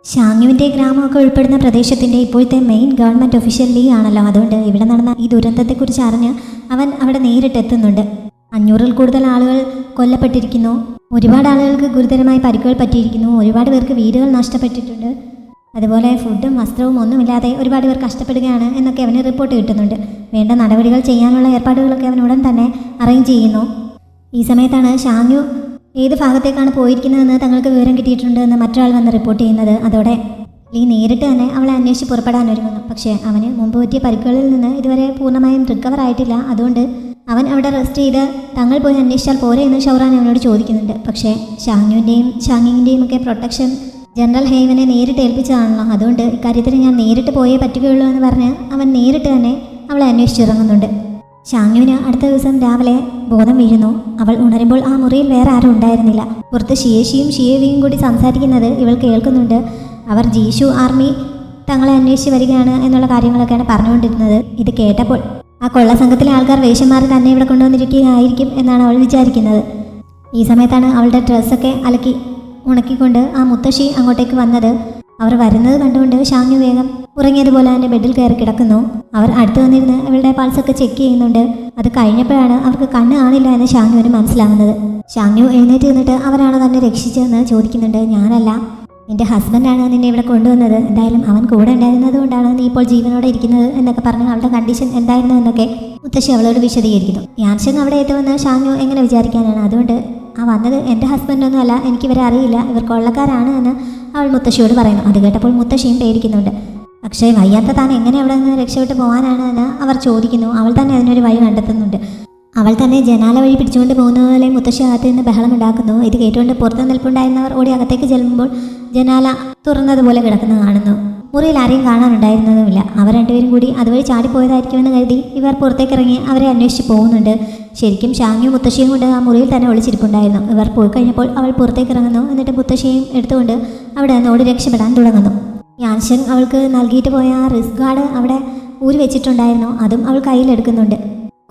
ഷാങ്യുവിൻ്റെ ഗ്രാമമൊക്കെ ഉൾപ്പെടുന്ന പ്രദേശത്തിൻ്റെ ഇപ്പോഴത്തെ മെയിൻ ഗവൺമെൻറ് ഒഫീഷ്യൽ ലീ ആണല്ലോ. അതുകൊണ്ട് ഇവിടെ നടന്ന ഈ ദുരന്തത്തെക്കുറിച്ച് അറിഞ്ഞ് അവൻ അവിടെ നേരിട്ടെത്തുന്നുണ്ട്. 500-ൽ കൂടുതൽ ആളുകൾ കൊല്ലപ്പെട്ടിരിക്കുന്നു. ഒരുപാട് ആളുകൾക്ക് ഗുരുതരമായി പരിക്കുകൾ പറ്റിയിരിക്കുന്നു. ഒരുപാട് പേർക്ക് വീടുകൾ നഷ്ടപ്പെട്ടിട്ടുണ്ട്. അതുപോലെ ഫുഡും വസ്ത്രവും ഒന്നുമില്ലാതെ ഒരുപാട് പേർ കഷ്ടപ്പെടുകയാണ് എന്നൊക്കെ അവന് റിപ്പോർട്ട് കിട്ടുന്നുണ്ട്. വേണ്ട നടപടികൾ ചെയ്യാനുള്ള ഏർപ്പാടുകളൊക്കെ അവൻ ഉടൻ തന്നെ അറേഞ്ച് ചെയ്യുന്നു. ഈ സമയത്താണ് ഷാങ്യു ഏത് ഭാഗത്തേക്കാണ് പോയിരിക്കുന്നതെന്ന് തങ്ങൾക്ക് വിവരം കിട്ടിയിട്ടുണ്ട് എന്ന് മറ്റൊരാൾ വന്ന് റിപ്പോർട്ട് ചെയ്യുന്നത്. അതോടെ ലീ നേരിട്ട് തന്നെ അവളെ അന്വേഷിച്ച് പുറപ്പെടാൻ ഒരുങ്ങുന്നു. പക്ഷേ അവന് മുമ്പ് പറ്റിയ പരിക്കുകളിൽ നിന്ന് ഇതുവരെ പൂർണ്ണമായും റിക്കവർ ആയിട്ടില്ല. അതുകൊണ്ട് അവൻ അവിടെ റെസ്റ്റ് ചെയ്ത് തങ്ങൾ പോയി അന്വേഷിച്ചാൽ പോരെ എന്ന് ഷൗറാൻ അവനോട് ചോദിക്കുന്നുണ്ട്. പക്ഷേ ഷാങ്യുവിൻ്റെയും ഷാങ്ങിങ്ങിൻ്റെയും ഒക്കെ പ്രൊട്ടക്ഷൻ ജനറൽ ഹേവനെ നേരിട്ട് ഏൽപ്പിച്ചതാണല്ലോ. അതുകൊണ്ട് ഇക്കാര്യത്തിൽ ഞാൻ നേരിട്ട് പോയേ പറ്റുകയുള്ളൂ എന്ന് പറഞ്ഞ് അവൻ നേരിട്ട് തന്നെ അവളെ അന്വേഷിച്ചിറങ്ങുന്നുണ്ട്. ഷാങ്യുവിന് അടുത്ത ദിവസം രാവിലെ ബോധം വീഴുന്നു. അവൾ ഉണരുമ്പോൾ ആ മുറിയിൽ വേറെ ആരും ഉണ്ടായിരുന്നില്ല. പുറത്ത് ഷിയേഷിയും ഷിയേവിയും കൂടി സംസാരിക്കുന്നത് ഇവൾ കേൾക്കുന്നുണ്ട്. അവർ ജീഷു ആർമി തങ്ങളെ അന്വേഷിച്ച് വരികയാണ് എന്നുള്ള കാര്യങ്ങളൊക്കെയാണ് പറഞ്ഞുകൊണ്ടിരുന്നത്. ഇത് കേട്ടപ്പോൾ ആ കൊള്ള സംഘത്തിലെ ആൾക്കാർ വേഷം മാറി തന്നെ ഇവിടെ കൊണ്ടുവന്നിരിക്കുകയായിരിക്കും എന്നാണ് അവൾ വിചാരിക്കുന്നത്. ഈ സമയത്താണ് അവളുടെ ഡ്രസ്സൊക്കെ അലക്കി ഉണക്കിക്കൊണ്ട് ആ മുത്തശ്ശി അങ്ങോട്ടേക്ക് വന്നത്. അവർ വരുന്നത് കണ്ടുകൊണ്ട് ഷാങ്യു വേഗം ഉറങ്ങിയതുപോലെ തന്നെ ബെഡിൽ കയറി കിടക്കുന്നു. അവർ അടുത്ത് വന്നിരുന്ന് അവളുടെ പൾസൊക്കെ ചെക്ക് ചെയ്യുന്നുണ്ട്. അത് കഴിഞ്ഞപ്പോഴാണ് അവർക്ക് കണ്ണ് കാണില്ല എന്ന് ഷാങ്യുവിന് മനസ്സിലാവുന്നത്. ഷാങ്യു എഴുന്നേറ്റ് നിന്നിട്ട് അവരാണ് തന്നെ രക്ഷിച്ചതെന്ന് ചോദിക്കുന്നുണ്ട്. ഞാനല്ല, എൻ്റെ ഹസ്ബൻഡാണ് നിന്നെ ഇവിടെ കൊണ്ടുവന്നത്. എന്തായാലും അവൻ കൂടെ ഉണ്ടായിരുന്നത് കൊണ്ടാണ് നീ ഇപ്പോൾ ജീവനോടെ ഇരിക്കുന്നത് എന്നൊക്കെ പറഞ്ഞ് അവളുടെ കണ്ടീഷൻ എന്തായിരുന്നു എന്നൊക്കെ മുത്തശ്ശി അവളോട് വിശദീകരിക്കുന്നു. യാൻഷങ് അവിടെ എത്തുമെന്ന് ഷാങ്യു എങ്ങനെ വിചാരിക്കാനാണ്. അതുകൊണ്ട് ആ വന്നത് എൻ്റെ ഹസ്ബൻഡൊന്നും അല്ല, എനിക്കിവരെ അറിയില്ല, ഇവർ കൊള്ളക്കാരാണ് എന്ന് അവൾ മുത്തശ്ശിയോട് പറയുന്നു. അത് കേട്ടപ്പോൾ മുത്തശ്ശിയും പേടിക്കുന്നുണ്ട്. പക്ഷേ വയ്യാത്ത താൻ എങ്ങനെ അവിടെ നിന്ന് രക്ഷപ്പെട്ട് പോകാനാണ് എന്ന് അവർ ചോദിക്കുന്നു. അവൾ തന്നെ അതിനൊരു വഴി കണ്ടെത്തുന്നുണ്ട്. അവൾ തന്നെ ജനാല വഴി പിടിച്ചുകൊണ്ട് പോകുന്നത് പോലെ മുത്തശ്ശി അകത്ത് നിന്ന് ബഹളം ഉണ്ടാക്കുന്നു. ഇത് കേട്ടുകൊണ്ട് പുറത്ത് നിൽപ്പുണ്ടായിരുന്നവർ ഓടി അകത്തേക്ക് ചെല്ലുമ്പോൾ ജനാല തുറന്നതുപോലെ കിടക്കുന്നത് കാണുന്നു. മുറിയിൽ ആരെയും കാണാനുണ്ടായിരുന്നതുമില്ല. അവർ രണ്ടുപേരും കൂടി അതുവഴി ചാടിപ്പോയതായിരിക്കുമെന്ന് കരുതി ഇവർ പുറത്തേക്കിറങ്ങി അവരെ അന്വേഷിച്ച് പോകുന്നുണ്ട്. ശരിക്കും ഷാങ്യു മുത്തശ്ശിയും കൊണ്ട് ആ മുറിയിൽ തന്നെ ഒളിച്ചിരിപ്പുണ്ടായിരുന്നു. ഇവർ പോയി കഴിഞ്ഞപ്പോൾ അവൾ പുറത്തേക്ക് ഇറങ്ങുന്നു. എന്നിട്ട് മുത്തശ്ശിയും എടുത്തുകൊണ്ട് അവിടെ നിന്ന് ഓടി രക്ഷപ്പെടാൻ തുടങ്ങുന്നു. യാൻഷങ് അവൾക്ക് നൽകിയിട്ട് പോയ ആ റിസ്ക് ഗാർഡ് അവിടെ ഊരി വെച്ചിട്ടുണ്ടായിരുന്നു. അതും അവൾ കയ്യിലെടുക്കുന്നുണ്ട്.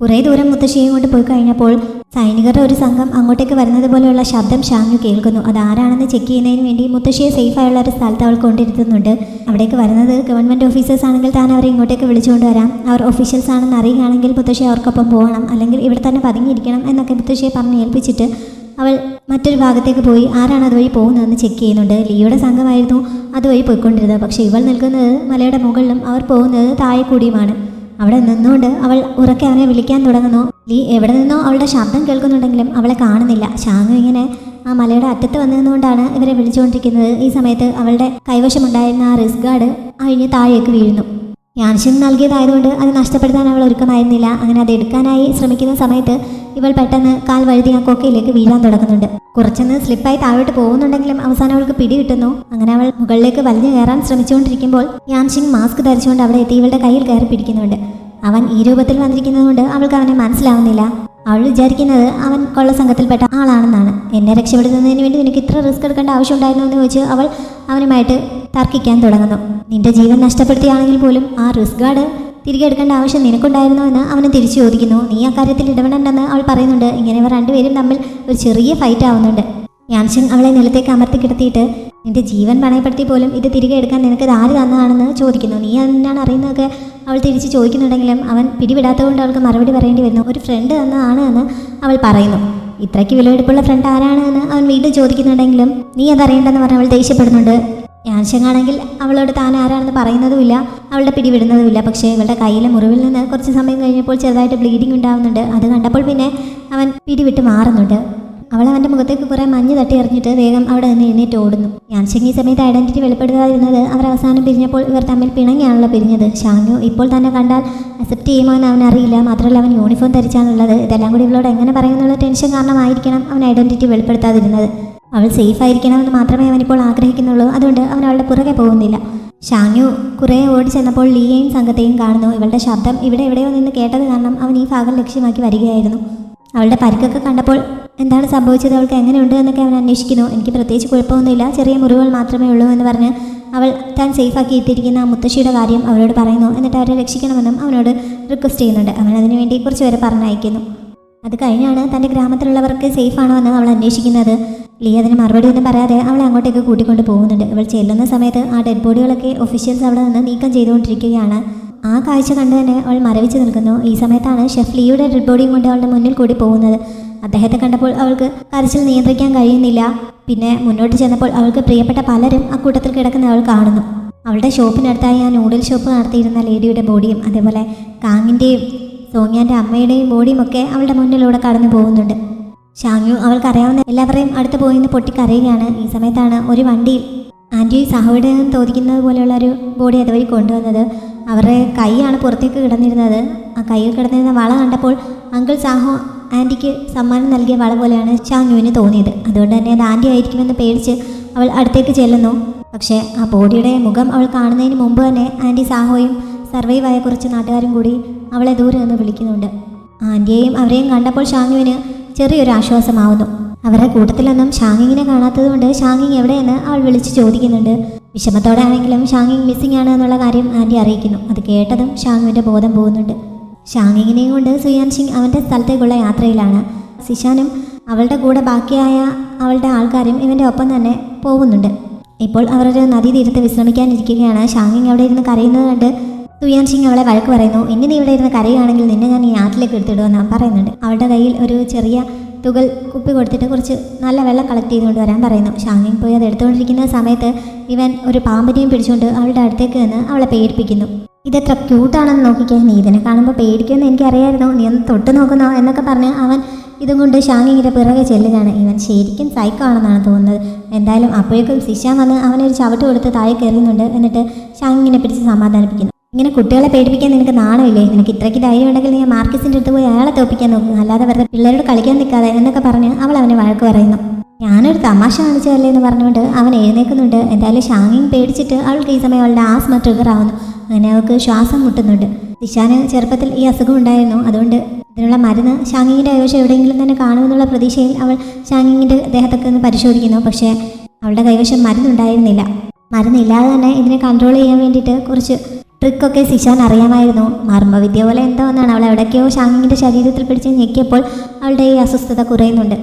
കുറേ ദൂരം മുത്തശ്ശിയും കൊണ്ട് പോയി കഴിഞ്ഞപ്പോൾ സൈനികരുടെ ഒരു സംഘം അങ്ങോട്ടേക്ക് വരുന്നത് പോലെയുള്ള ശബ്ദം ഷാങ്യു കേൾക്കുന്നു. അതാരാണെന്ന് ചെക്ക് ചെയ്യുന്നതിന് വേണ്ടി മുത്തശ്ശിയെ സേഫായുള്ള ഒരു സ്ഥലത്ത് അവൾ കൊണ്ടിരുത്തുന്നുണ്ട്. അവിടേക്ക് വരുന്നത് ഗവൺമെൻറ് ഓഫീസേഴ്സ് ആണെങ്കിൽ താൻ അവരെ ഇങ്ങോട്ടേക്ക് വിളിച്ചുകൊണ്ട് വരാം. അവർ ഒഫീഷ്യൽസ് ആണെന്ന് അറിയുകയാണെങ്കിൽ മുത്തശ്ശി അവർക്കൊപ്പം പോകണം, അല്ലെങ്കിൽ ഇവിടെ തന്നെ പതുങ്ങിയിരിക്കണം എന്നൊക്കെ മുത്തശ്ശിയെ പറഞ്ഞ് ഏൽപ്പിച്ചിട്ട് അവൾ മറ്റൊരു ഭാഗത്തേക്ക് പോയി ആരാണ് അതുവഴി പോകുന്നതെന്ന് ചെക്ക് ചെയ്യുന്നുണ്ട്. ലീയുടെ സംഘമായിരുന്നു അതുവഴി പോയിക്കൊണ്ടിരുന്നത്. പക്ഷേ ഇവൾ നിൽക്കുന്നത് മലയുടെ മുകളിലും അവർ പോകുന്നത് താഴെ കൂടിയുമാണ്. അവിടെ നിന്നുകൊണ്ട് അവൾ ഉറക്കെ അവനെ വിളിക്കാൻ തുടങ്ങുന്നു. ലീ എവിടെ നിന്നോ അവളുടെ ശബ്ദം കേൾക്കുന്നുണ്ടെങ്കിലും അവളെ കാണുന്നില്ല. ഷാങ്യു ഇങ്ങനെ ആ മലയുടെ അറ്റത്ത് വന്നതുകൊണ്ടാണ് ഇവരെ വിളിച്ചുകൊണ്ടിരിക്കുന്നത്. ഈ സമയത്ത് അവളുടെ കൈവശമുണ്ടായിരുന്ന ആ റിസ്ക് ഗാർഡ് അഴിഞ്ഞ് താഴേക്ക് വീഴുന്നു. യാൻഷങ് നൽകിയതായതുകൊണ്ട് അത് നഷ്ടപ്പെടുത്താൻ അവൾ ഒരുക്കമായിരുന്നില്ല. അങ്ങനെ അത് എടുക്കാനായി ശ്രമിക്കുന്ന സമയത്ത് ഇവൾ പെട്ടെന്ന് കാൽ വഴുതി ആ കൊക്കയിലേക്ക് വീഴാൻ തുടങ്ങുന്നുണ്ട്. കുറച്ചൊന്ന് സ്ലിപ്പായി താഴോട്ട് പോകുന്നുണ്ടെങ്കിലും അവസാനം അവൾക്ക് പിടി കിട്ടുന്നു. അങ്ങനെ അവൾ മുകളിലേക്ക് വലിഞ്ഞു കയറാൻ ശ്രമിച്ചുകൊണ്ടിരിക്കുമ്പോൾ യാൻഷങ് മാസ്ക് ധരിച്ചുകൊണ്ട് അവിടെ എത്തി ഇവളുടെ കയ്യിൽ കയറി പിടിക്കുന്നുണ്ട്. അവൻ ഈ രൂപത്തിൽ വന്നിരിക്കുന്നതുകൊണ്ട് അവൾക്ക് അവനെ മനസ്സിലാവുന്നില്ല. അവൾ വിചാരിക്കുന്നത് അവൻ കൊള്ള സംഘത്തിൽപ്പെട്ട ആളാണെന്നാണ്. എന്നെ രക്ഷപ്പെടുത്തുന്നതിന് വേണ്ടി നിനക്ക് ഇത്ര റിസ്ക് എടുക്കേണ്ട ആവശ്യമുണ്ടായിരുന്നു എന്ന് ചോദിച്ച് അവൾ അവനുമായിട്ട് തർക്കിക്കാൻ തുടങ്ങുന്നു. നിന്റെ ജീവൻ നഷ്ടപ്പെടുത്തിയാണെങ്കിൽ പോലും ആ റിസ്ക് ഗാർഡ് തിരികെ എടുക്കേണ്ട ആവശ്യം നിനക്കുണ്ടായിരുന്നോ എന്ന് അവന് തിരിച്ചു ചോദിക്കുന്നു. നീ ആ കാര്യത്തിൽ ഇടപെടേണ്ടെന്ന് അവൾ പറയുന്നുണ്ട്. ഇങ്ങനെ ഇവർ രണ്ടുപേരും തമ്മിൽ ഒരു ചെറിയ ഫൈറ്റ് ആവുന്നുണ്ട്. യാൻഷങ് അവളെ നിലത്തേക്ക് അമർത്തി കിടത്തിയിട്ട് നിന്റെ ജീവൻ പണയപ്പെടുത്തി പോലും ഇത് തിരികെ എടുക്കാൻ നിനക്ക് ആര് തന്നതാണെന്ന് ചോദിക്കുന്നു. നീ അതിനാണ് അറിയുന്നതൊക്കെ അവൾ തിരിച്ച് ചോദിക്കുന്നുണ്ടെങ്കിലും അവൻ പിടിവിടാത്തതുകൊണ്ട് അവൾക്ക് മറുപടി പറയേണ്ടി വരുന്നു. ഒരു ഫ്രണ്ട് തന്നതാണ് എന്ന് അവൾ പറയുന്നു. ഇത്രയ്ക്ക് വിലയെടുപ്പുള്ള ഫ്രണ്ട് ആരാണ് എന്ന് അവൻ വീണ്ടും ചോദിക്കുന്നുണ്ടെങ്കിലും നീ അതറിയണ്ടെന്ന് പറഞ്ഞ് അവൾ ദേഷ്യപ്പെടുന്നുണ്ട്. യാൻഷങ് ആണെങ്കിൽ അവളോട് താൻ ആരാണെന്ന് പറയുന്നതുമില്ല, അവളുടെ പിടിവിടുന്നതുമില്ല. പക്ഷേ ഇവളുടെ കയ്യിലെ മുറിവിൽ നിന്ന് കുറച്ച് സമയം കഴിഞ്ഞപ്പോൾ ചെറുതായിട്ട് ബ്ലീഡിങ് ഉണ്ടാവുന്നുണ്ട്. അത് കണ്ടപ്പോൾ പിന്നെ അവൻ പിടിവിട്ട് മാറുന്നുണ്ട്. അവൾ അവൻ്റെ മുഖത്തേക്ക് കുറേ മഞ്ഞ് തട്ടി എറിഞ്ഞിട്ട് വേഗം അവിടെ നിന്ന് എഴുന്നേറ്റ് ഓടുന്നു. യാൻഷങ് ഈ സമയത്ത് ഐഡന്റിറ്റി വെളിപ്പെടുത്താതിരുന്നത് അവർ അവസാനം പിരിഞ്ഞപ്പോൾ ഇവർ തമ്മിൽ പിണങ്ങിയാണല്ലോ പിരിഞ്ഞത്. ഷാങ്യു ഇപ്പോൾ തന്നെ കണ്ടാൽ അക്സെപ്റ്റ് ചെയ്യുമോ എന്ന് അവൻ അറിയില്ല. മാത്രമല്ല അവൻ യൂണിഫോം ധരിച്ചാണുള്ളത്. ഇതെല്ലാം കൂടി ഇവളോട് എങ്ങനെ പറയുന്നുള്ള ടെൻഷൻ കാരണമായിരിക്കണം അവൻ ഐഡന്റിറ്റി വെളിപ്പെടുത്താതിരുന്നത്. അവൾ സേഫ് ആയിരിക്കണമെന്ന് മാത്രമേ അവനിപ്പോൾ ആഗ്രഹിക്കുന്നുള്ളൂ. അതുകൊണ്ട് അവൻ അവളുടെ പുറകെ പോകുന്നില്ല. ഷാങ്യു കുറേ ഓടി ചെന്നപ്പോൾ ലീയെയും സംഘത്തെയും കാണുന്നു. ഇവളുടെ ശബ്ദം ഇവിടെ എവിടെയോ നിന്ന് കേട്ടത് കാരണം അവൻ ഈ ഭാഗം ലക്ഷ്യമാക്കി വരികയായിരുന്നു. അവളുടെ പരിക്കൊക്കെ കണ്ടപ്പോൾ എന്താണ് സംഭവിച്ചത്, അവൾക്ക് എങ്ങനെയുണ്ട് എന്നൊക്കെ അവൻ അന്വേഷിക്കുന്നു. എനിക്ക് പ്രത്യേകിച്ച് കുഴപ്പമൊന്നുമില്ല, ചെറിയ മുറിവുകൾ മാത്രമേ ഉള്ളൂ എന്ന് പറഞ്ഞ് അവൾ താൻ സേഫാക്കി ഇട്ടിരിക്കുന്ന ആ മുത്തശ്ശിയുടെ കാര്യം അവരോട് പറയുന്നു. എന്നിട്ട് അവരെ രക്ഷിക്കണമെന്നും അവനോട് റിക്വസ്റ്റ് ചെയ്യുന്നുണ്ട്. അവൻ അതിനുവേണ്ടി കുറച്ച് പേരെ പറഞ്ഞയക്കുന്നു. അത് കഴിഞ്ഞാണ് തൻ്റെ ഗ്രാമത്തിലുള്ളവർക്ക് സേഫ് ആണോ എന്ന് അവൾ അന്വേഷിക്കുന്നത്. ലീ അതിന് മറുപടി ഒന്നും പറയാതെ അവളെ അങ്ങോട്ടേക്ക് കൂട്ടിക്കൊണ്ട് പോകുന്നുണ്ട്. ഇവൾ ചെല്ലുന്ന സമയത്ത് ആ ഡെഡ് ബോഡികളൊക്കെ ഒഫീഷ്യൽസ് അവിടെ നിന്ന് നീക്കം ചെയ്തുകൊണ്ടിരിക്കുകയാണ്. ആ കാഴ്ച കണ്ട് തന്നെ അവൾ മരവിച്ച് നിൽക്കുന്നു. ഈ സമയത്താണ് ഷെഫ് ലീയുടെ ഡെഡ് ബോഡിയും കൊണ്ട് അവളുടെ മുന്നിൽ കൂടി പോകുന്നത്. അദ്ദേഹത്തെ കണ്ടപ്പോൾ അവൾക്ക് കരച്ചിൽ നിയന്ത്രിക്കാൻ കഴിയുന്നില്ല. പിന്നെ മുന്നോട്ട് ചെന്നപ്പോൾ അവൾക്ക് പ്രിയപ്പെട്ട പലരും ആ കൂട്ടത്തിൽ കിടക്കുന്ന അവൾ കാണുന്നു. അവളുടെ ഷോപ്പിനടുത്തായി ആ നൂഡിൽ ഷോപ്പ് നടത്തിയിരുന്ന ലേഡിയുടെ ബോഡിയും അതേപോലെ കാങ്ങിൻ്റെയും സോങ്യാൻ്റെ അമ്മയുടെയും ബോഡിയും ഒക്കെ അവളുടെ മുന്നിലൂടെ കടന്നു പോകുന്നുണ്ട്. ഷാങ്യു അവൾക്കറിയാവുന്ന എല്ലാവരെയും അടുത്ത് പോയിന്ന് പൊട്ടിക്കരയുകയാണ്. ഈ സമയത്താണ് ഒരു വണ്ടിയിൽ ആൻറ്റി സാഹോയുടെ തോന്നിക്കുന്നത് പോലെയുള്ള ഒരു ബോഡി അതുവഴി കൊണ്ടുവന്നത്. അവരുടെ കൈയാണ് പുറത്തേക്ക് കിടന്നിരുന്നത്. ആ കയ്യിൽ കിടന്നിരുന്ന വള കണ്ടപ്പോൾ അങ്കിൾ സാഹോ ആൻറ്റിക്ക് സമ്മാനം നൽകിയ വള പോലെയാണ് ഷാങ്യുവിന് തോന്നിയത്. അതുകൊണ്ട് തന്നെ അത് ആൻറ്റി ആയിരിക്കുമെന്ന് പേടിച്ച് അവൾ അടുത്തേക്ക് ചെല്ലുന്നു. പക്ഷേ ആ ബോഡിയുടെ മുഖം അവൾ കാണുന്നതിന് മുമ്പ് തന്നെ ആൻറ്റി സാഹോയും സർവൈവായ കുറച്ച് നാട്ടുകാരും കൂടി അവളെ ദൂരെ നിന്ന് വിളിക്കുന്നുണ്ട്. ആൻറ്റിയെയും അവരെയും കണ്ടപ്പോൾ ഷാങ്യുവിന് ചെറിയൊരു ആശ്വാസമാവുന്നു. അവരുടെ കൂട്ടത്തിലൊന്നും ഷാങ്ങിങ്ങിനെ കാണാത്തതുകൊണ്ട് ഷാങ്ങിങ് എവിടെയെന്ന് അവൾ വിളിച്ച് ചോദിക്കുന്നുണ്ട്. വിഷമത്തോടെ ആണെങ്കിലും ഷാങ്ങിങ് മിസ്സിംഗ് ആണ് എന്നുള്ള കാര്യം ആൻറ്റി അറിയിക്കുന്നു. അത് കേട്ടതും ഷാങ്ങുവിൻ്റെ ബോധം പോകുന്നുണ്ട്. ഷാങ്ങിങ്ങിനെയും കൊണ്ട് സുയാൻ സിംഗ് അവൻ്റെ സ്ഥലത്തേക്കുള്ള യാത്രയിലാണ്. സിഷാനും അവളുടെ കൂടെ ബാക്കിയായ അവളുടെ ആൾക്കാരും ഇവൻ്റെ ഒപ്പം തന്നെ പോകുന്നുണ്ട്. ഇപ്പോൾ അവരൊരു നദീതീരത്ത് വിശ്രമിക്കാനിരിക്കുകയാണ്. ഷാങ്ങിങ് അവിടെ ഇരുന്ന് കരയുന്നത് കണ്ട് സുയാൻ സിംഗ് അവളെ വഴക്ക് പറയുന്നു. ഇനി നീ ഇവിടെ ഇരുന്ന് കരയുകയാണെങ്കിൽ നിന്നെ ഞാൻ ഈ ആറ്റിലേക്ക് എടുത്തിടുമെന്ന് പറയുന്നുണ്ട്. അവളുടെ കയ്യിൽ ഒരു ചെറിയ തുകൽ കുപ്പി കൊടുത്തിട്ട് കുറച്ച് നല്ല വെള്ളം കളക്ട് ചെയ്തുകൊണ്ട് വരാൻ പറയുന്നു. ഷാങ്ങിങ് പോയി അത് എടുത്തുകൊണ്ടിരിക്കുന്ന സമയത്ത് ഇവൻ ഒരു പാമ്പിനെയും പിടിച്ചുകൊണ്ട് അവളുടെ അടുത്തേക്ക് നിന്ന് അവളെ പേടിപ്പിക്കുന്നു. ഇതെത്ര ക്യൂട്ടാണെന്ന് നോക്കിക്കേ, നീ ഇതിനെ കാണുമ്പോൾ പേടിക്കുമെന്ന് എനിക്കറിയായിരുന്നു, നീ ഒന്ന് തൊട്ട് നോക്കുന്നോ എന്നൊക്കെ പറഞ്ഞ് അവൻ ഇതും കൊണ്ട് ഷാങ്ങിങ്ങിൻ്റെ പിറകെ ചെല്ലുകയാണ്. ഇവൻ ശരിക്കും സൈക്കോ ആണെന്നാണ് തോന്നുന്നത്. എന്തായാലും അപ്പോഴേക്കും സിഷാൻ വന്ന് അവനൊരു ചവിട്ട് കൊടുത്ത് താഴെ കയറുന്നുണ്ട്. എന്നിട്ട് ഷാങ്ങിങ്ങിനെ പിടിച്ച് സമാധാനിപ്പിക്കുന്നു. ഇങ്ങനെ കുട്ടികളെ പേടിപ്പിക്കാൻ നിനക്ക് നാണമില്ലേ? നിനക്ക് ഇത്രയ്ക്ക് ധൈര്യം ഉണ്ടെങ്കിൽ നീ മാർക്കസിൻ്റെ അടുത്ത് പോയി അയാളെ തോപ്പിക്കാൻ നോക്കുക, അല്ലാതെ വെറുതെ പിള്ളേരോട് കളിക്കാൻ നിൽക്കാതെ എന്നൊക്കെ പറഞ്ഞ് അവൾ അവനെ വഴക്ക് പറയുന്നു. ഞാനൊരു തമാശ കാണിച്ചതല്ലേ എന്ന് പറഞ്ഞുകൊണ്ട് അവൻ എഴുന്നേൽക്കുന്നുണ്ട്. എന്തായാലും ഷാങ്ങിങ് പേടിച്ചിട്ട് അവൾക്ക് ഈ സമയം അവളുടെ ആസ്മ ട്രിഗർ ആവുന്നു. അങ്ങനെ അവൾക്ക് ശ്വാസം മുട്ടുന്നുണ്ട്. ദിശാന് ചെറുപ്പത്തിൽ ഈ അസുഖം ഉണ്ടായിരുന്നു. അതുകൊണ്ട് ഇതിനുള്ള മരുന്ന് ഷാങ്ങിങ്ങിൻ്റെ കൈവശം എവിടെയെങ്കിലും തന്നെ കാണുമെന്നുള്ള പ്രതീക്ഷയിൽ അവൾ ഷാങ്ങിങ്ങിൻ്റെ ദേഹത്തൊക്കെ ഒന്ന് പരിശോധിക്കുന്നു. പക്ഷേ അവളുടെ കൈവശം മരുന്നുണ്ടായിരുന്നില്ല. മരുന്നില്ലാതെ തന്നെ ഇതിനെ കൺട്രോൾ ചെയ്യാൻ വേണ്ടിയിട്ട് കുറച്ച് ട്രിക്കൊക്കെ സിഷാൻ അറിയാമായിരുന്നു. മർമ്മവിദ്യ പോലെ എന്തോ എന്നാണ്. അവൾ എവിടേക്കോ ഷാങ്ങിങ്ങിൻ്റെ ശരീരത്തിൽ പിടിച്ച് ഞെക്കിയപ്പോൾ അവളുടെ ഈ അസ്വസ്ഥത കുറയുന്നുണ്ട്.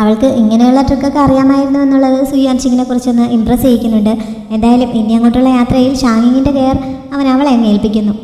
അവൾക്ക് ഇങ്ങനെയുള്ള ട്രിക്കൊക്കെ അറിയാമായിരുന്നു എന്നുള്ളത് സുയാൻ സിംഗിനെ കുറിച്ചൊന്ന് ഇംപ്രസ് ചെയ്യിക്കുന്നുണ്ട്. എന്തായാലും ഇനി അങ്ങോട്ടുള്ള യാത്രയിൽ ഷാങ്ങിങ്ങിൻ്റെ കെയർ അവൻ അവളെ അങ്ങ് ഏൽപ്പിക്കുന്നു.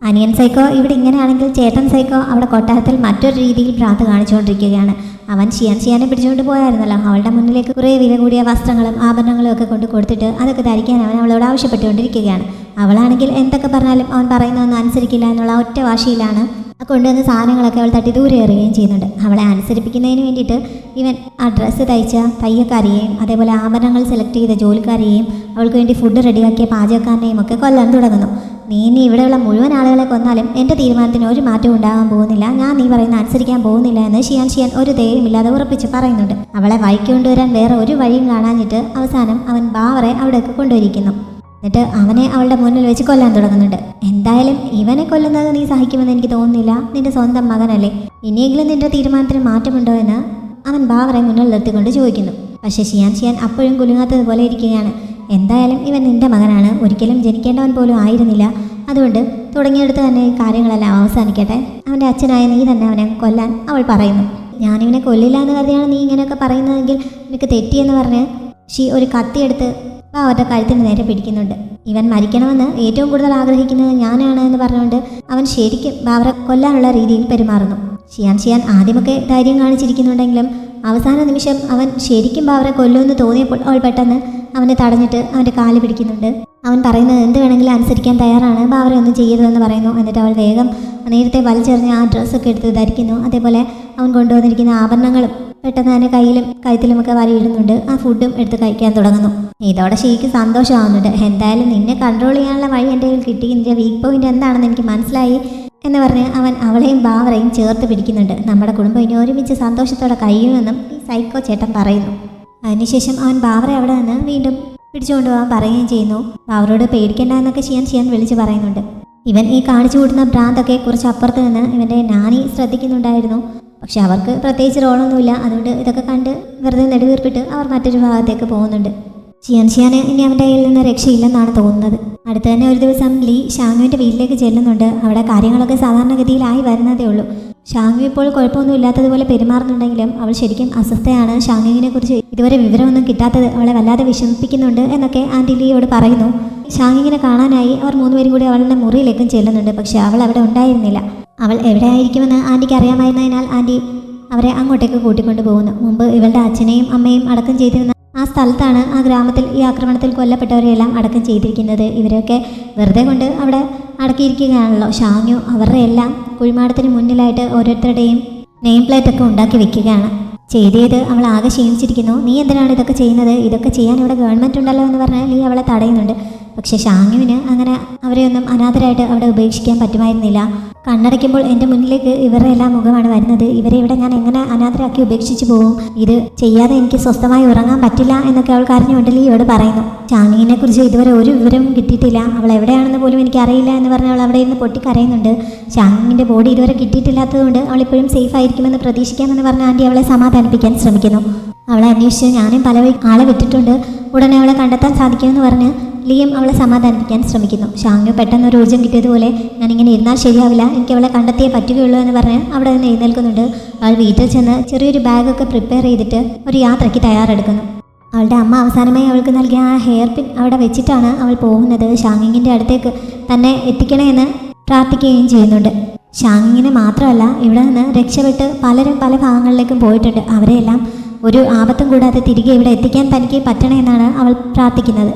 അനിയൻ സൈക്കോ ഇവിടെ ഇങ്ങനെയാണെങ്കിൽ ചേട്ടൻ സൈക്കോ അവിടെ കൊട്ടാരത്തിൽ മറ്റൊരു രീതിയിൽ ഭ്രാന്ത് കാണിച്ചുകൊണ്ടിരിക്കുകയാണ്. അവൻ ഷിയാനെ പിടിച്ചുകൊണ്ട് പോയായിരുന്നല്ലോ. അവളുടെ മുന്നിലേക്ക് കുറേ വില കൂടിയ വസ്ത്രങ്ങളും ആഭരണങ്ങളും ഒക്കെ കൊണ്ട് കൊടുത്തിട്ട് അതൊക്കെ ധരിക്കാൻ അവൻ അവളോട് ആവശ്യപ്പെട്ടുകൊണ്ടിരിക്കുകയാണ്. അവളാണെങ്കിൽ എന്തൊക്കെ പറഞ്ഞാലും അവൻ പറയുന്നതൊന്നും അനുസരിക്കില്ല എന്നുള്ള ഒറ്റ വാശിയിലാണ് കൊണ്ടുവന്ന സാധനങ്ങളൊക്കെ അവൾ തട്ടി ദൂരെ എറിയുകയും ചെയ്യുന്നുണ്ട്. അവളെ അനുസരിപ്പിക്കുന്നതിന് വേണ്ടിയിട്ട് ഇവൻ ആ ഡ്രസ്സ് തയ്ച്ച തയ്യക്കാരിയെയും അതേപോലെ ആഭരണങ്ങൾ സെലക്ട് ചെയ്ത ജോലിക്കാരിയെയും അവൾക്ക് വേണ്ടി ഫുഡ് റെഡിയാക്കിയ പാചകക്കാരനെയും ഒക്കെ കൊല്ലാൻ തുടങ്ങുന്നു. നീ ഇവിടെയുള്ള മുഴുവൻ ആളുകളെ കൊന്നാലും എൻ്റെ തീരുമാനത്തിന് ഒരു മാറ്റവും ഉണ്ടാകാൻ പോകുന്നില്ല, ഞാൻ നീ പറയുന്ന അനുസരിക്കാൻ പോകുന്നില്ല എന്ന് ഷിയാൻ ഒരു ധൈര്യമില്ലാതെ ഉറപ്പിച്ച് പറയുന്നുണ്ട്. അവളെ വഴിക്ക് കൊണ്ടുവരാൻ വേറെ ഒരു വഴിയും കാണാഞ്ഞിട്ട് അവസാനം അവൻ ബാവറെ അവിടേക്ക് കൊണ്ടുവരിക്കുന്നു. എന്നിട്ട് അവനെ അവളുടെ മുന്നിൽ വെച്ച് കൊല്ലാൻ തുടങ്ങുന്നുണ്ട്. എന്തായാലും ഇവനെ കൊല്ലുന്നത് നീ സഹിക്കുമെന്ന് എനിക്ക് തോന്നുന്നില്ല, നിന്റെ സ്വന്തം മകനല്ലേ, ഇനിയെങ്കിലും നിന്റെ തീരുമാനത്തിന് മാറ്റമുണ്ടോ എന്ന് അവൻ ബാവറെ മുന്നിൽ നിർത്തിക്കൊണ്ട് ചോദിക്കുന്നു. പക്ഷേ ഷിയാൻ അപ്പോഴും കുലുങ്ങാത്തതുപോലെ ഇരിക്കുകയാണ്. എന്തായാലും ഇവൻ നിന്റെ മകനാണ്, ഒരിക്കലും ജനിക്കേണ്ടവൻ പോലും ആയിരുന്നില്ല, അതുകൊണ്ട് തുടങ്ങിയെടുത്ത് തന്നെ ഈ കാര്യങ്ങളെല്ലാം അവസാനിക്കട്ടെ, അവൻ്റെ അച്ഛനായ നീ തന്നെ അവനെ കൊല്ലാൻ അവൾ പറയുന്നു. ഞാനിവനെ കൊല്ലില്ല എന്ന് കരുതിയാണ് നീ ഇങ്ങനെയൊക്കെ പറയുന്നതെങ്കിൽ നിനക്ക് തെറ്റിയെന്ന് പറഞ്ഞ് ഒരു കത്തിയെടുത്ത് അവരുടെ കഴുത്തിന് നേരെ പിടിക്കുന്നുണ്ട്. ഇവൻ മരിക്കണമെന്ന് ഏറ്റവും കൂടുതൽ ആഗ്രഹിക്കുന്നത് ഞാനാണ് എന്ന് പറഞ്ഞുകൊണ്ട് അവൻ ശരിക്കും ബാവറെ കൊല്ലാനുള്ള രീതിയിൽ പെരുമാറുന്നു. ഷിയാൻ ആദ്യമൊക്കെ ധൈര്യം കാണിച്ചിരിക്കുന്നുണ്ടെങ്കിലും അവസാന നിമിഷം അവൻ ശരിക്കും ബാവറെ കൊല്ലുമെന്ന് തോന്നിയപ്പോൾ അവൾ പെട്ടെന്ന് അവനെ തടഞ്ഞിട്ട് അവൻ്റെ കാല് പിടിക്കുന്നുണ്ട്. അവൻ പറയുന്നത് എന്ത് വേണമെങ്കിലും അനുസരിക്കാൻ തയ്യാറാണ്, ബാവറെ ഒന്നും ചെയ്യരുതെന്ന് പറയുന്നു. എന്നിട്ട് അവൾ വേഗം നേരത്തെ വലിച്ചെറിഞ്ഞ് ആ ഡ്രസ്സൊക്കെ എടുത്ത് ധരിക്കുന്നു. അതേപോലെ അവൻ കൊണ്ടുവന്നിരിക്കുന്ന ആഭരണങ്ങളും പെട്ടെന്ന് തന്നെ കയ്യിലും കഴുത്തിലുമൊക്കെ ഇടുന്നുണ്ട്. ആ ഫുഡും എടുത്ത് കഴിക്കാൻ തുടങ്ങുന്നു. ഇതോടെ ശരിക്കും സന്തോഷമാവുന്നുണ്ട്. എന്തായാലും നിന്നെ കൺട്രോൾ ചെയ്യാനുള്ള വഴി എൻ്റെ കയ്യിൽ കിട്ടി, നിന്റെ വീക്ക് പോയിന്റ് എന്താണെന്ന് എനിക്ക് മനസ്സിലായി എന്ന് പറഞ്ഞ് അവൻ അവളെയും ബാവറയും ചേർത്ത് പിടിക്കുന്നുണ്ട്. നമ്മുടെ കുടുംബം ഇനി ഒരുമിച്ച് സന്തോഷത്തോടെ കഴിയുമെന്നും ഈ സൈക്കോ ചേട്ടൻ പറയുന്നു. അതിനുശേഷം അവൻ ബാവറെ അവിടെ നിന്ന് വീണ്ടും പിടിച്ചുകൊണ്ടുപോകാൻ പറയുകയും ചെയ്യുന്നു. ബാവറോട് പേടിക്കേണ്ട എന്നൊക്കെ ഷിയാൻ വിളിച്ച് പറയുന്നുണ്ട്. ഇവൻ ഈ കാണിച്ചു കൂട്ടുന്ന ഭ്രാന്തൊക്കെ കുറച്ച് അപ്പുറത്ത് നിന്ന് ഇവൻ്റെ നാനി ശ്രദ്ധിക്കുന്നുണ്ടായിരുന്നു. പക്ഷെ അവർക്ക് പ്രത്യേകിച്ച് റോളൊന്നുമില്ല. അതുകൊണ്ട് ഇതൊക്കെ കണ്ട് വെറുതെ നെടുവീർപ്പിട്ട് അവർ മറ്റൊരു ഭാഗത്തേക്ക് പോകുന്നുണ്ട്. ഷിയാന് ഇനി അവൻ്റെ കയ്യിൽ നിന്ന് രക്ഷയില്ലെന്നാണ് തോന്നുന്നത്. അടുത്ത് തന്നെ ഒരു ദിവസം ലീ ഷാങ്ങുവിൻ്റെ വീട്ടിലേക്ക് ചെല്ലുന്നുണ്ട്. അവിടെ കാര്യങ്ങളൊക്കെ സാധാരണഗതിയിലായി വരുന്നതേ ഉള്ളൂ. ഷാങ്ങു ഇപ്പോൾ കുഴപ്പമൊന്നും ഇല്ലാത്തതുപോലെ പെരുമാറുന്നുണ്ടെങ്കിലും അവൾ ശരിക്കും അസ്വസ്ഥയാണ്. ഷാങ്ങുവിനെ കുറിച്ച് ഇതുവരെ വിവരമൊന്നും കിട്ടാത്തത് അവളെ വല്ലാതെ വിഷമിപ്പിക്കുന്നുണ്ട് എന്നൊക്കെ ആൻറ്റി ലിയോട് പറയുന്നു. ഷാങ്ങിങ്ങിനെ കാണാനായി അവർ മൂന്നുപേരും കൂടി അവളുടെ മുറിയിലേക്കും ചെല്ലുന്നുണ്ട്. പക്ഷേ അവൾ അവിടെ ഉണ്ടായിരുന്നില്ല. അവൾ എവിടെയായിരിക്കുമെന്ന് ആൻറ്റിക്ക് അറിയാമായിരുന്നതിനാൽ ആൻറ്റി അവരെ അങ്ങോട്ടേക്ക് കൂട്ടിക്കൊണ്ടു പോകുന്നു. മുമ്പ് ഇവളുടെ അച്ഛനെയും അമ്മയും അടക്കം ചെയ്തിരുന്ന ആ സ്ഥലത്താണ് ആ ഗ്രാമത്തിൽ ഈ ആക്രമണത്തിൽ കൊല്ലപ്പെട്ടവരെയെല്ലാം അടക്കം ചെയ്തിരിക്കുന്നത്. ഇവരൊക്കെ വെറുതെ കൊണ്ട് അവിടെ അടക്കിയിരിക്കുകയാണല്ലോ. ഷാങ്ങു അവരുടെ എല്ലാം കുഴിമാടത്തിന് മുന്നിലായിട്ട് ഓരോരുത്തരുടെയും നെയിം പ്ലേറ്റ് ഒക്കെ ഉണ്ടാക്കി വെക്കുകയാണ്. ചെയ്തത് അവൾ ആകെ ക്ഷീണിച്ചിരിക്കുന്നു. നീ എന്തിനാണ് ഇതൊക്കെ ചെയ്യുന്നത്? ഇതൊക്കെ ചെയ്യാൻ ഇവിടെ ഗവൺമെൻറ് ഉണ്ടല്ലോ എന്ന് പറഞ്ഞാൽ നീ അവളെ തടയുന്നുണ്ട്. പക്ഷേ ഷാങ്ങുവിന് അങ്ങനെ അവരെയൊന്നും അനാഥരായിട്ട് അവിടെ ഉപേക്ഷിക്കാൻ പറ്റുമായിരുന്നില്ല. കണ്ണടയ്ക്കുമ്പോൾ എൻ്റെ മുന്നിലേക്ക് ഇവരുടെ എല്ലാം മുഖമാണ് വരുന്നത്. ഇവരെ ഇവിടെ ഞാൻ എങ്ങനെ അനാഥരാക്കി ഉപേക്ഷിച്ച് പോകും? ഇത് ചെയ്യാതെ എനിക്ക് സ്വസ്ഥമായി ഉറങ്ങാൻ പറ്റില്ല എന്നൊക്കെ അവൾ കരഞ്ഞുകൊണ്ട് ലിയോട് പറയുന്നു. ഷാങ്ങിനെ കുറിച്ച് ഇതുവരെ ഒരു വിവരവും കിട്ടിയിട്ടില്ല. അവൾ എവിടെയാണെന്ന് പോലും എനിക്ക് അറിയില്ല എന്ന് പറഞ്ഞ് അവൾ അവിടെ നിന്ന് പൊട്ടിക്കരയുന്നുണ്ട്. ഷാങ്ങിൻ്റെ ബോഡി ഇതുവരെ കിട്ടിയിട്ടില്ലാത്തതുകൊണ്ട് അവൾ ഇപ്പോഴും സേഫ് ആയിരിക്കുമെന്ന് പ്രതീക്ഷിക്കാമെന്ന് പറഞ്ഞ് ആൻറ്റി അവളെ സമാധാനിപ്പിക്കാൻ ശ്രമിക്കുന്നു. അവളെ അന്വേഷിച്ച് ഞാനും പല ആളെ വിട്ടിട്ടുണ്ട്, ഉടനെ അവളെ കണ്ടെത്താൻ സാധിക്കുമെന്ന് പറഞ്ഞ് ലിയം അവളെ സമാധാനിപ്പിക്കാൻ ശ്രമിക്കുന്നു. ഷാങ്ങു പെട്ടെന്ന് ഒരു ഊർജ്ജം കിട്ടിയതുപോലെ ഞാനിങ്ങനെ ഇരുന്നാൽ ശരിയാവില്ല, എനിക്ക് അവളെ കണ്ടെത്തിയേ പറ്റുകയുള്ളൂ എന്ന് പറഞ്ഞ് അവിടെ നിന്ന് എഴുന്നേൽക്കുന്നുണ്ട്. അവൾ വീട്ടിൽ ചെന്ന് ചെറിയൊരു ബാഗൊക്കെ പ്രിപ്പയർ ചെയ്തിട്ട് ഒരു യാത്രയ്ക്ക് തയ്യാറെടുക്കുന്നു. അവളുടെ അമ്മ അവസാനമായി അവൾക്ക് നൽകിയ ആ ഹെയർ പിൻ അവിടെ വെച്ചിട്ടാണ് അവൾ പോകുന്നത്. ഷാങ്ങിങ്ങിൻ്റെ അടുത്തേക്ക് തന്നെ എത്തിക്കണമെന്ന് പ്രാർത്ഥിക്കുകയും ചെയ്യുന്നുണ്ട്. ഷാങ്ങിങ്ങിനെ മാത്രമല്ല ഇവിടെ നിന്ന് രക്ഷപ്പെട്ട് പലരും പല ഭാഗങ്ങളിലേക്കും പോയിട്ടുണ്ട്. അവരെയെല്ലാം ഒരു ആപത്തും കൂടാതെ തിരികെ ഇവിടെ എത്തിക്കാൻ തനിക്ക് പറ്റണമെന്നാണ് അവൾ പ്രാർത്ഥിക്കുന്നത്.